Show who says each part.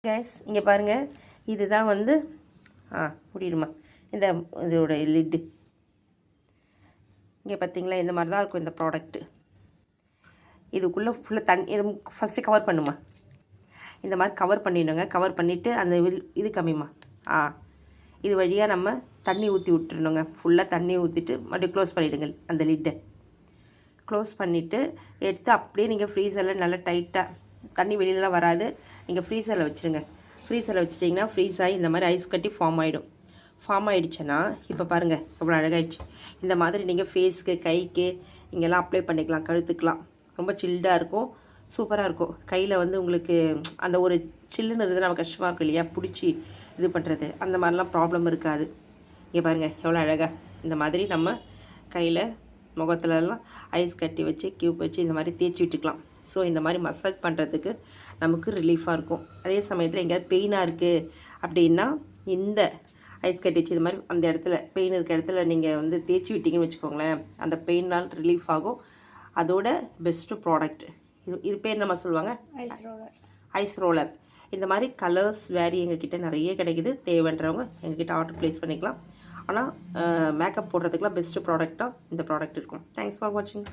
Speaker 1: Case இங்கே பாருங்கள், இதுதான் வந்து முடியுமா இந்த இதோட லிட்டு. இங்கே பார்த்தீங்களா, இந்த மாதிரி தான் இருக்கும் இந்த ப்ராடக்ட்டு. இதுக்குள்ளே ஃபுல்லாக தண்ணி இது ஃபஸ்ட்டு கவர் பண்ணுமா, இந்த மாதிரி கவர் பண்ணிடணுங்க. கவர் பண்ணிவிட்டு அந்த இது கம்மிமா இது வழியாக நம்ம தண்ணி ஊற்றி விட்டுருணுங்க. ஃபுல்லாக தண்ணி ஊற்றிட்டு மறுபடியும் க்ளோஸ் பண்ணிவிடுங்க. அந்த லிட்டை க்ளோஸ் பண்ணிவிட்டு எடுத்து அப்படியே நீங்கள் ஃப்ரீசரில் நல்லா டைட்டாக, தண்ணி வெளியிலலாம் வராது, நீங்கள் ஃப்ரீசரில் வச்சுருங்க. ஃப்ரீசரில் வச்சிட்டிங்கன்னா ஃப்ரீஸ் ஆகி இந்த மாதிரி ஐஸ் கட்டி ஃபார்ம் ஆகிடும். ஃபார்ம் ஆகிடுச்சுன்னா இப்போ பாருங்கள் எவ்வளோ அழகாகிடுச்சு. இந்த மாதிரி நீங்கள் ஃபேஸ்க்கு, கைக்கு இங்கெல்லாம் அப்ளை பண்ணிக்கலாம், கழுத்துக்கலாம். ரொம்ப சில்டாக இருக்கும், சூப்பராக இருக்கும். கையில் வந்து உங்களுக்கு அந்த ஒரு சில்லுன்னு இருக்குது, நம்ம கஷ்டமாக இருக்கும் இல்லையா பிடிச்சி இது பண்ணுறது, அந்த மாதிரிலாம் ப்ராப்ளம் இருக்காது. இங்கே பாருங்கள் எவ்வளோ அழகாக இந்த மாதிரி நம்ம கையில் முகத்துலலாம் ஐஸ் கட்டி வச்சு க்யூப் வச்சு இந்த மாதிரி தேய்ச்சி விட்டுக்கலாம். ஸோ இந்த மாதிரி மசாஜ் பண்ணுறதுக்கு நமக்கு ரிலீஃபாக இருக்கும். அதே சமயத்தில் எங்கேயாவது பெயினாக இருக்குது அப்படின்னா இந்த ஐஸ் கட்டி வச்சு இது மாதிரி அந்த இடத்துல பெயின் இருக்க இடத்துல நீங்கள் வந்து தேய்ச்சி விட்டிங்கன்னு வச்சுக்கோங்களேன், அந்த பெயினால் ரிலீஃப் ஆகும். அதோட பெஸ்ட்டு ப்ராடக்ட் இது பேர் நம்ம சொல்லுவாங்க ஐஸ் ரோலர். இந்த மாதிரி கலர்ஸ் வேரி எங்ககிட்ட நிறைய கிடைக்குது. தேவைன்றவங்க எங்ககிட்ட ஆர்டர் ப்ளேஸ் பண்ணிக்கலாம். ஆனால் மேக்கப் போடுறதுக்குலாம் பெஸ்ட்டு ப்ராடக்டாக இந்த ப்ராடக்ட் இருக்கும். தேங்க்ஸ் ஃபார் வாட்சிங்.